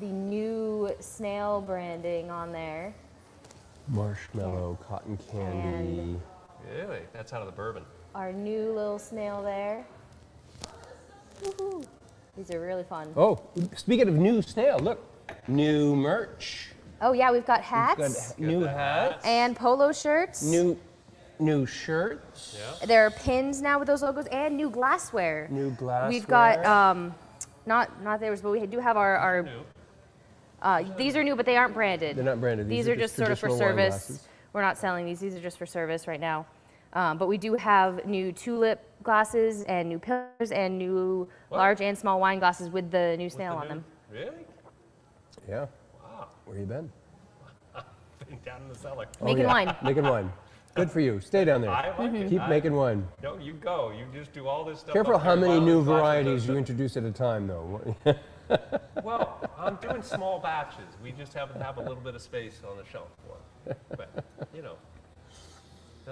the new snail branding on there. Marshmallow, cotton candy. Really? That's out of the bourbon. Our new little snail there. Woohoo. These are really fun. Oh, speaking of new snail, look, new merch. Oh yeah, we've got We've hats got new the hats, and polo shirts. new shirts, Yeah. There are pins now with those logos and new glassware. new glassware. We've got not theirs, but we do have our New. these are new, but they aren't branded. They're not branded. These are just sort of for traditional wine service. glasses. We're not selling these. These are just for service right now. But we do have new tulip glasses and new pillars and new What? large and small wine glasses with the new With snail the on new- them. Really? Yeah. Wow. Where you been? Been down in the cellar. Making yeah. wine. Making wine. Good for you. Stay down there. I like it. Keep I- making wine. No, you go. You just do all this stuff. Careful up how there many while new the glasses varieties are you done. introduce at a time, though. Well, I'm doing small batches. We just happen to have a little bit of space on the shelf for them. But, you know.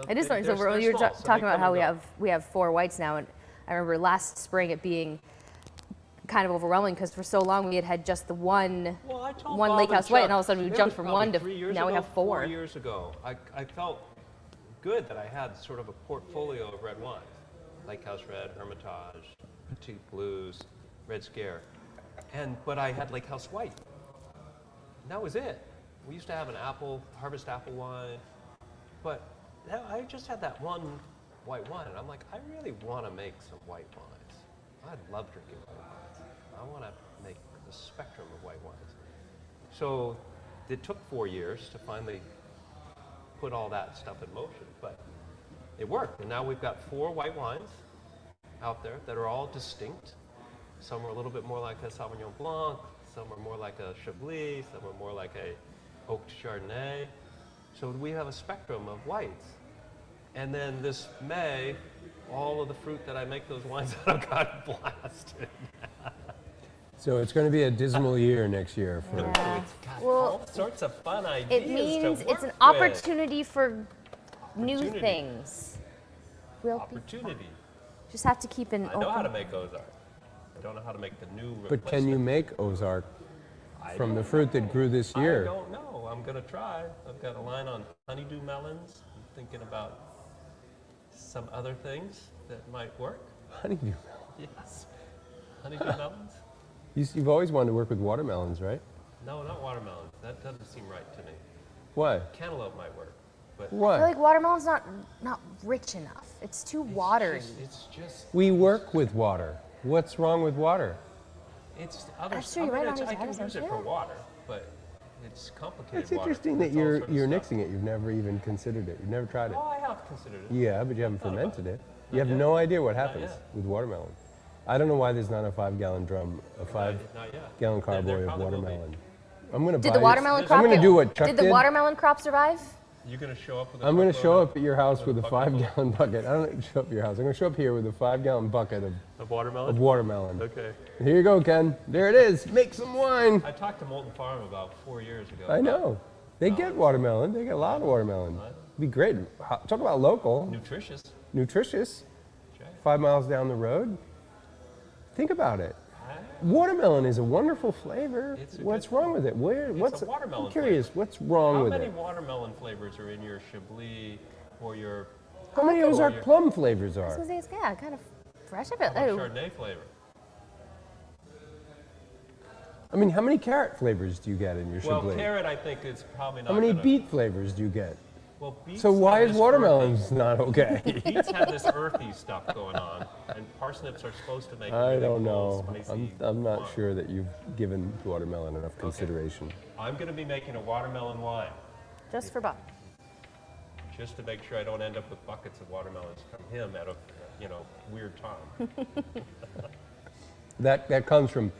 It is funny. So they're you were small, so talking they about come how and go. we have 4 whites now, and I remember last spring it being kind of overwhelming because for so long we had just the one Well, I told one Bob Lake and House White, Chuck, and all of a sudden we it jumped was from probably 1 to 3 years now we ago, have 4. 4 years ago. I felt good that I had sort of a portfolio of red wines. Lake House Red, Hermitage, Petite Blues, Red Scare. But I had Lake House White. And that was it. We used to have an harvest apple wine, but I just had that one white wine, and I'm like, I really want to make some white wines. I love drinking white wines. I want to make the spectrum of white wines. So it took 4 years to finally put all that stuff in motion, but it worked. And now we've got 4 white wines out there that are all distinct. Some are a little bit more like a Sauvignon Blanc, some are more like a Chablis, some are more like a oaked Chardonnay. So we have a spectrum of whites. And then this May, all of the fruit that I make those wines out of got blasted. So it's going to be a dismal year next year for. Yeah. It's got Well, all sorts of fun ideas It means to it's an work with. opportunity for new Opportunity. things. We'll be Opportunity. just have to keep an I know how to open. make Ozark. I don't know how to make the new But can you replacement. make Ozark I from the don't fruit that grew this I year? don't know. I'm going to try. I've got a line on honeydew melons. I'm thinking about some other things that might work. Honeydew melon. Yes. Honeydew melons? You've always wanted to work with watermelons, right? No, not watermelons. That doesn't seem right to me. Why? Cantaloupe might work, but I feel Why? like watermelon's not rich enough. It's too watery. It's just We work with water. What's wrong with water? it's other. That's true, you're right, I don't can need to use add it as for much. water, but it's complicated. It's water. interesting that It's all you're sorts of you're stuff. mixing it. You've never even considered it. You've never tried it. Oh, I have considered it. Yeah, but you haven't thought about fermented it. it. You have yet. no idea what Not happens yet. with watermelon. I don't know why there's not a 5-gallon drum, a Not 5-gallon yet. There carboy of probably will be. watermelon. I'm gonna Did buy the it. watermelon crop? I'm gonna get- do what Chuck Did the did. watermelon crop survive? You're gonna show up with. I'm going to show up at your house with with a a bucket full 5-gallon bucket. I don't show up at your house. I'm going to show up here with a 5-gallon bucket of watermelon. of watermelon. Okay. Here you go, Ken. There it is. Make some wine. I talked to Molten Farm about 4 years ago. I about know. They get watermelon. They get a lot of watermelon. Be great. Talk about local, Nutritious. nutritious. Try it. 5 miles down the road. Think about it. Watermelon is a wonderful flavor. It's a What's good wrong with it? a watermelon I'm curious. What's wrong How with many it? watermelon flavors are in your Chablis or your How many Ozark plum flavors I was are? gonna say it's kind of fresh. I how feel. much Oh, Chardonnay flavor? I mean, how many carrot flavors do you get in your Well, Chablis? carrot I think is probably not. How many gonna, beet flavors do you get? Well, beets So why have is this watermelons not okay? Beets have this earthy stuff going on, and parsnips are supposed to make. I really don't cool, know. spicy I'm not wine. sure that you've given watermelon enough consideration. I'm going to be making a watermelon wine. just for Bob. just to make sure I don't end up with buckets of watermelons from him at a, weird time. That comes from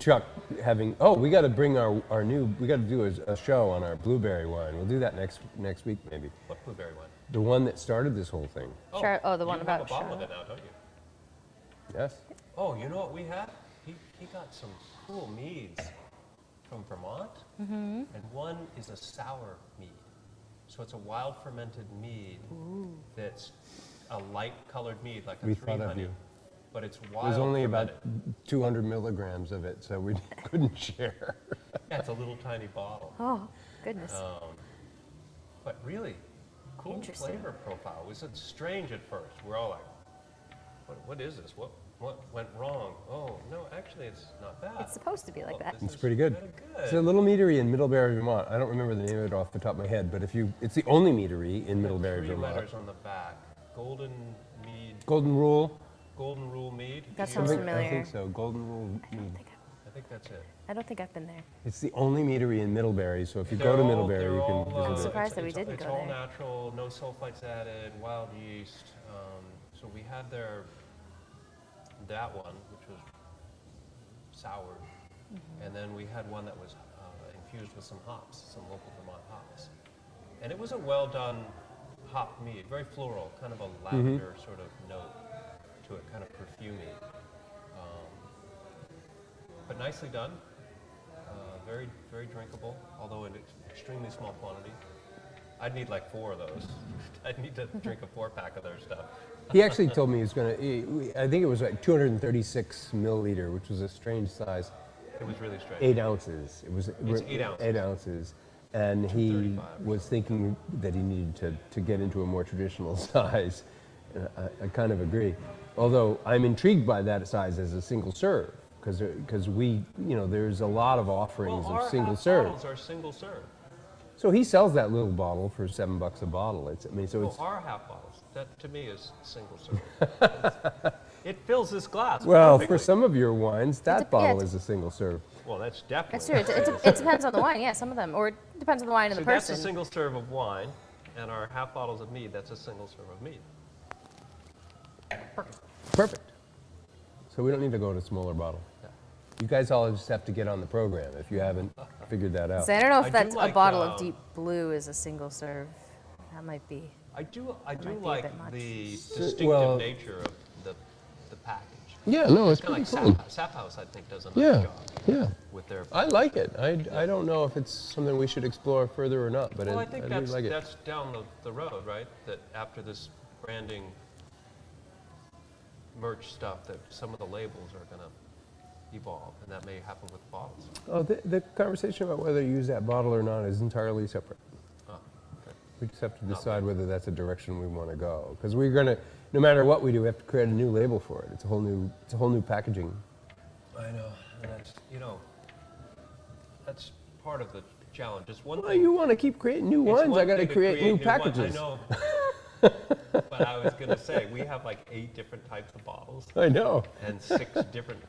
Chuck having, we got to bring our new, we got to do a show on our blueberry wine. We'll do that next week maybe. What blueberry wine? The one that started this whole thing. The one you about have a bottle of Charlotte. it now, don't you? Yes? Oh, you know what we had? He got some cool meads from Vermont, and one is a sour mead. So it's a wild fermented mead that's a light colored mead, like a We 3 thought of honey. you. But it's wild There's only about fermented. 200 milligrams of it, so we couldn't share. Yeah, it's a little tiny bottle. Oh, goodness. But really, cool Interesting. flavor profile. It was strange at first. We're all like, what is this? What went wrong? Oh, no, actually it's not bad. It's supposed to be like that. It's pretty good. Kinda It's a little meadery in Middlebury, Vermont. I don't remember the name of it off the top of my head, but it's the only meadery in Middlebury, 3 Vermont. letters on the back. Golden mead, Golden Rule. Golden Rule mead. That You- sounds I familiar. think so. Golden Rule mead. I think that's it. I don't think I've been there. It's the only meadery in Middlebury, so if you go to They're Middlebury, you all, can I'm visit it. surprised that we didn't it's go all there. natural, no sulfites added, wild yeast. So we had that one, which was sour, and then we had one that was infused with some hops, some local Vermont hops. And it was a well done hop mead, very floral, kind of a lavender sort of note to it, kind of perfumey. But nicely done, very, very drinkable, although in extremely small quantity. I'd need like 4 of those. I'd need to drink a 4-pack of their stuff. He actually told me he was going to, I think it was like 236 milliliter, which was a strange size, It was really strange. 8 ounces. It was It's 8 ounces. 8 ounces. And he 235. was thinking that he needed to get into a more traditional size. And I kind of agree. Although I'm intrigued by that size as a single serve, because we, there's a lot of offerings Well, of our single half serve. bottles are single serve. So he sells that little bottle for $7 a bottle. Well, our half bottles, that to me is single serve. It fills this glass. Well, perfectly. for some of your wines, that dep- yeah, bottle it's- is a single serve. Well, that's definitely. That's true. It depends on the wine. Yeah, some of them, or it depends on the wine and So the that's person. a single serve of wine, and our half bottles of mead, that's a single serve of mead. Perfect. So we don't need to go to a smaller bottle. Yeah. You guys all just have to get on the program if you haven't figured that out. So I don't know if I do that's like, a bottle of Deep Blue is a single serve. That might be. I do might be a like bit much. the So- distinctive well- nature of the package. Yeah, no, it's Kind pretty of cool. like Sap House, I think, does a nice Yeah, job yeah. with their. I like it. I don't know if it's something we should explore further or not, but Well, I I think really that's like it. that's down the road, right? That after this branding merch stuff, that some of the labels are going to evolve, and that may happen with bottles. Oh, the conversation about whether to use that bottle or not is entirely separate. Oh, okay. We just have to decide whether that's a direction we want to go. Because we're going to, no matter what we do, we have to create a new label for it. It's a whole new packaging. I know, and that's part of the challenge. It's one Well, thing. you want to keep creating new it's wines. one I got to thing create new wines. packages. I know. But I was going to say, we have like 8 different types of bottles I know. and 6 different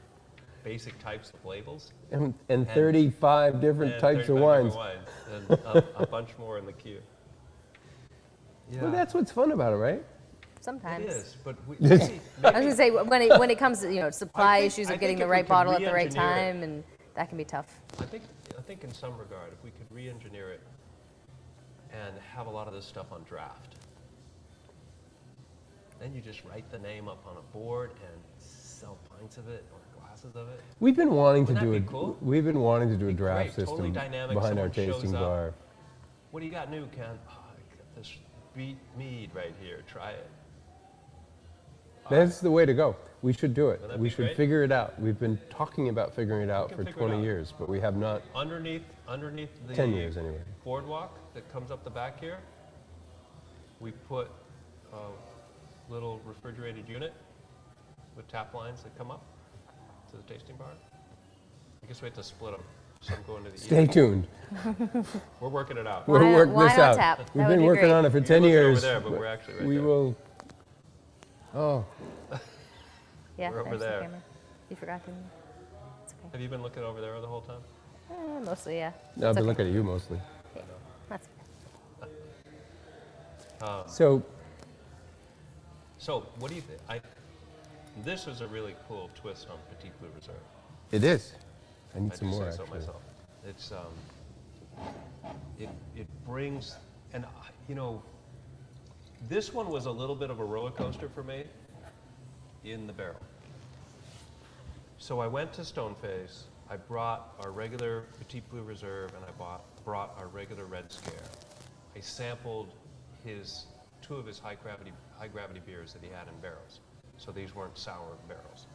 basic types of labels. And 35 different and types of 35 wines. different wines, and a bunch more in the queue. Yeah, Well, that's what's fun about it, right? Sometimes. it is. But we, Yes. maybe, I was gonna say when it comes to supply I think- issues I of getting think the if we right could bottle at the right re-engineer it- time, and that can be tough. I think in some regard, if we could re-engineer it and have a lot of this stuff on draft, then you just write the name up on a board and sell pints of it or glasses of it. We've been wanting to Wouldn't do that a be cool? we've been wanting to do a Be draft great, totally system dynamic, behind our someone shows tasting up. bar. What do you got new, Ken? Oh, I got this beet mead right here. Try it. That's the way to go. We should do it. Wouldn't that We be should great? figure it out. We've been talking about figuring it out can for figure it 20 out. years, but we have not. Underneath the 10 years anyway. boardwalk that comes up the back here, we put a little refrigerated unit with tap lines that come up to the tasting bar. I guess we have to split them. Some go into the Stay tuned. We're working it out. We'll Wine- work wine this on out. tap. We've That would been be working great. on it for You're 10 looking over years. there, but we're actually right we there. will. Oh, Yeah, We're over there's the there. camera. You forgot to. It's okay. Have you been looking over there the whole time? Mostly, yeah. no, I've It's been okay. looking at you mostly. Yeah, that's So, So what do you think? This is a really cool twist on Petite Blue Reserve. it is. I need I some do more, say so actually. myself. It's it brings, and you know, this one was a little bit of a roller coaster for me in the barrel. So I went to Stoneface. I brought our regular Petite Blue Reserve, and I brought our regular Red Scare. I sampled two of his high gravity beers that he had in barrels. So these weren't sour barrels.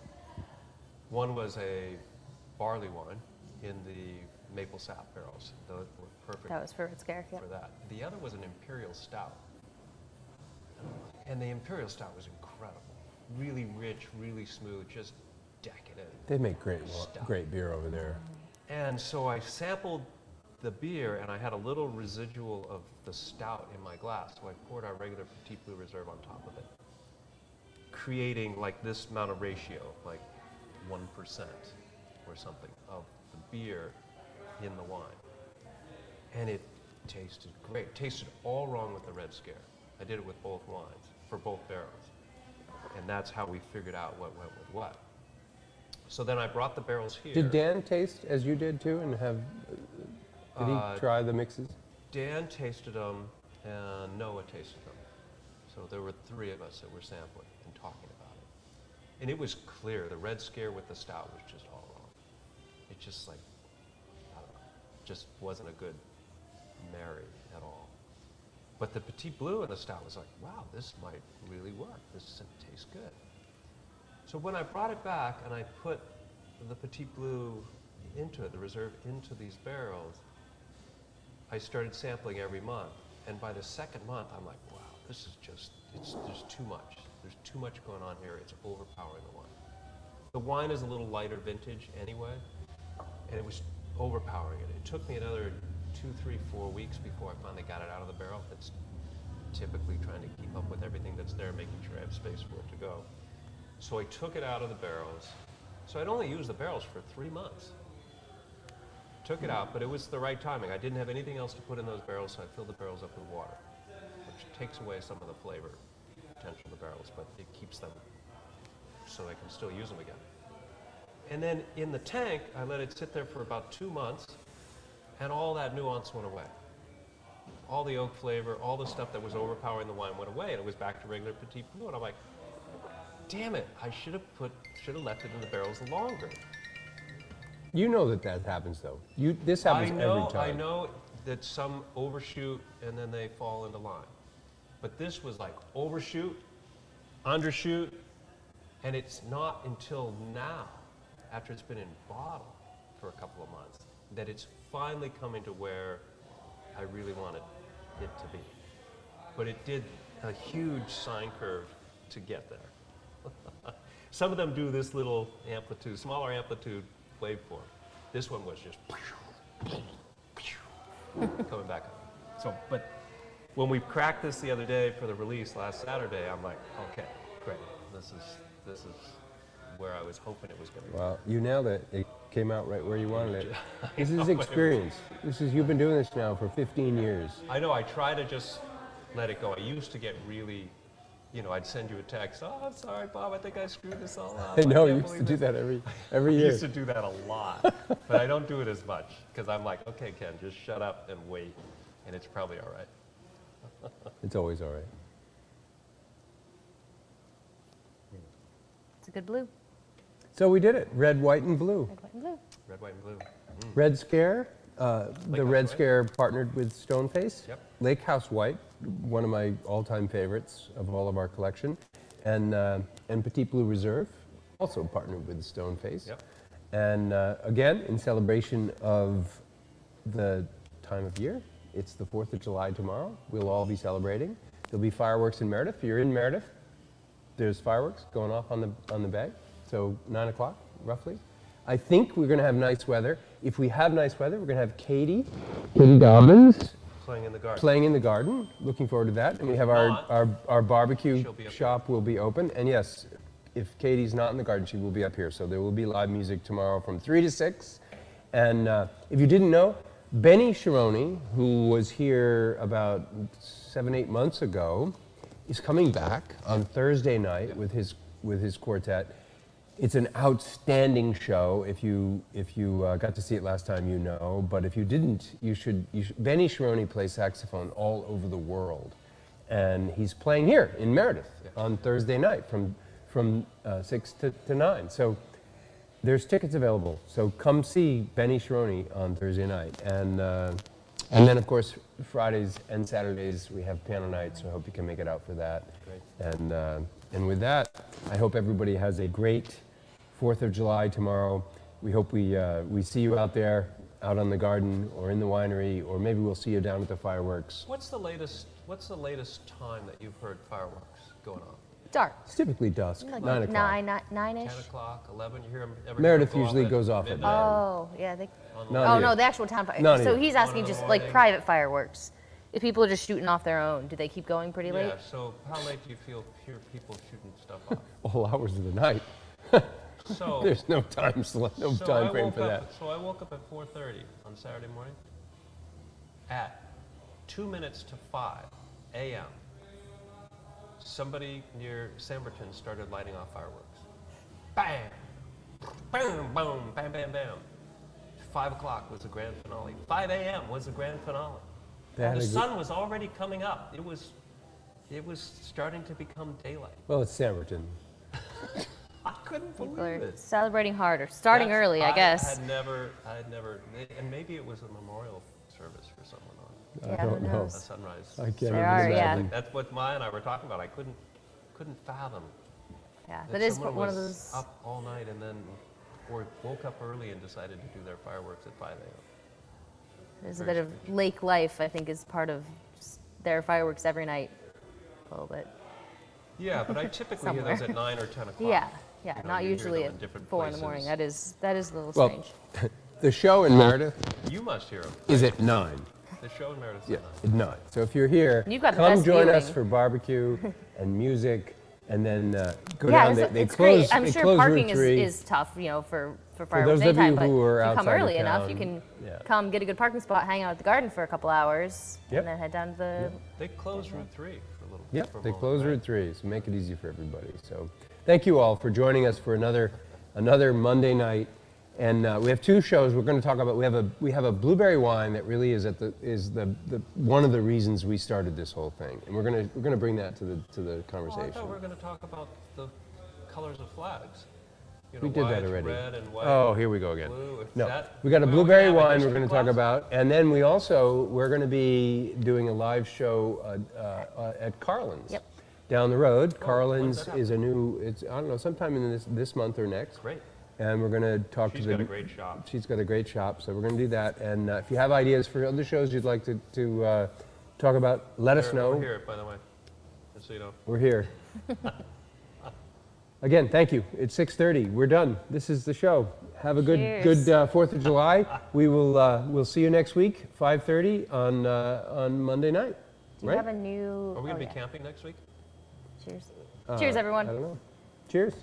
One was a barley wine in the maple sap barrels. Those were perfect That was for Red Scare. Yeah. for that. The other was an imperial stout. And the imperial stout was incredible. Really rich, really smooth, just decadent. They make Stuff. great beer over there. And so I sampled the beer, and I had a little residual of the stout in my glass. So I poured our regular Petite Blue Reserve on top of it, creating like this amount of ratio, like 1% or something of the beer in the wine. And it tasted great. It tasted all wrong with the Red Scare. I did it with both wines, for both barrels. And that's how we figured out what went with what. So then I brought the barrels here. Did Dan taste as you did too, and did he try the mixes? Dan tasted them, and Noah tasted them. So there were three of us that were sampling and talking about it. And it was clear, the Red Scare with the stout was just all wrong. It just like, I don't know, just wasn't a good marry at all. But the Petite Blue and the stout was like, wow, this might really work. This tastes good. So when I brought it back and I put the Petite Blue into it, the Reserve into these barrels, I started sampling every month. And by the second month, I'm like, wow, this is just, there's too much. There's too much going on here. It's overpowering the wine. The wine is a little lighter vintage anyway, and it was overpowering it. It took me another 2, 3, 4 weeks before I finally got it out of the barrel. It's typically trying to keep up with everything that's there, making sure I have space for it to go. So I took it out of the barrels. So I'd only used the barrels for 3 months. Took it out, but it was the right timing. I didn't have anything else to put in those barrels, so I filled the barrels up with water, which takes away some of the flavor potential of the barrels, but it keeps them so I can still use them again. And then in the tank, I let it sit there for about 2 months, and all that nuance went away. All the oak flavor, all the stuff that was overpowering the wine went away, and it was back to regular Petite Blue. And I'm like, damn it, I should have left it in the barrels longer. You know that happens though. This happens every time. I know that some overshoot and then they fall into line. But this was like overshoot, undershoot, and it's not until now, after it's been in bottle for a couple of months, that it's finally coming to where I really wanted it to be. But it did a huge sine curve to get there. Some of them do this little amplitude, smaller amplitude waveform. This one was just coming back up. So, but when we cracked this the other day for the release last Saturday, I'm like, okay, great. This is where I was hoping it was going to be. Well, you nailed it. It came out right where you wanted it. This is experience. You've been doing this now for 15 years. I know, I try to just let it go. I used to get really, I'd send you a text, oh, I'm sorry, Bob, I think I screwed this all up. I know, you can't used to believe do it." that every I year. used to do that a lot, but I don't do it as much because I'm like, okay, Ken, just shut up and wait, and it's probably all right. It's always all right. It's a good blue. So we did it. Red, white, and blue. Red, white, and blue. Red, white, and blue. Red Scare. The House Red White. Scare partnered with Stoneface. Yep. Lake House White, one of my all-time favorites of all of our collection. And Petite Blue Reserve, also partnered with Stoneface. Yep. And again, in celebration of the time of year, it's the 4th of July tomorrow. We'll all be celebrating. There'll be fireworks in Meredith. If you're in Meredith, there's fireworks going off on the bay. So 9 o'clock, roughly. I think we're going to have nice weather. If we have nice weather, we're going to have Katie Dobbins Playing in the garden. playing in the garden. Looking forward to that. And we have our barbecue She'll be up shop will be open. And yes, if Katie's not in the garden, she will be up here. So there will be live music tomorrow from 3 to 6. And if you didn't know, Benny Sharoni, who was here about 7-8 months ago, is coming back on Thursday night with his quartet. It's an outstanding show. If you got to see it last time, you know. But if you didn't, you should. Benny Sharoni plays saxophone all over the world, and he's playing here in Meredith on Thursday night from 6 to 9. So there's tickets available. So come see Benny Sharoni on Thursday night, and then of course Fridays and Saturdays we have piano night. So I hope you can make it out for that. Great. And with that, I hope everybody has a great 4th of July tomorrow. We hope we see you out there, out on the garden, or in the winery, or maybe we'll see you down at the fireworks. What's the latest time that you've heard fireworks going on? Dark. It's typically dusk, Like 9 o'clock. 9-ish. 10 o'clock, 11. You hear them every Meredith usually goes off at 9. Oh, yeah. Not Oh, here. no, the actual town fire. Not So here. he's asking just like private fireworks. If people are just shooting off their own, do they keep going pretty late? Yeah, so how late do you hear people shooting stuff off? All hours of the night. So, There's no time frame for that. So I woke up at 4:30 on Saturday morning. At 2 minutes to 5 a.m., somebody near Samberton started lighting off fireworks. Bam! Boom, boom, bam, bam, bam. 5 o'clock was the grand finale. 5 a.m. was the grand finale. That The is- sun was already coming up. It was starting to become daylight. Well, it's Samberton. I couldn't believe People are it. celebrating harder, starting That's- early, I guess. I had never, and maybe it was a memorial service for someone on Yeah, I don't who know. a knows? sunrise. I can't There even are, yeah. imagine. That's what Maya and I were talking about. I couldn't fathom Yeah, that that is someone one of was those. up all night and then, or woke up early and decided to do their fireworks at 5 a.m. There's a bit of lake life, I think, is part of their fireworks every night. A little bit. Yeah, but I typically hear those Somewhere. at 9 or 10 o'clock. Yeah, You know, not you hear usually them at in different 4 in the morning. places. That is a little Well, strange. the show in Meredith You must hear them. is at 9. The show in Meredith. Yeah, at 9. So if you're here, You've got the come best join us viewing. for barbecue and music, and then go Yeah, down. They it's close. great. I'm they sure close parking Route 3. is tough, for For fireworks those of anytime. you But who are if you come outside of early enough, town, you can yeah. come get a good parking spot, hang out at the garden for a couple hours, Yep. and then head down to the. They close Route 3 for a little Yep, for a they moment, close right? Route 3, so make it easy for everybody. So thank you all for joining us for another Monday night. And we have 2 shows we're going to talk about. We have a blueberry wine that really is the one of the reasons we started this whole thing, and we're going to bring that to the Oh, I conversation. thought we were going to talk about the colors of flags. You We know, did that white, already. Red and white. Oh, here we go again. Blue. If No, that- we got a well, blueberry have a wine we're history going to talk class. about, and then we're going to be doing a live show at Carlin's. Yep. Down the road. when's Carlin's that is a new. It's I don't know, sometime in this month or next. Great. And we're going to talk She's to the. got a great shop. She's got a great shop, so we're going to do that. And if you have ideas for other shows you'd like to talk about, let us know. We're here, by the way, just so you know. We're here. Again, thank you. It's 6:30. We're done. This is the show. Have a good Cheers. 4th of July. We'll see you next week, 5:30 on Monday night. Do you Right? have a new? Are we going to oh, be yeah. camping next week? Cheers. Cheers, everyone. I don't know. Cheers.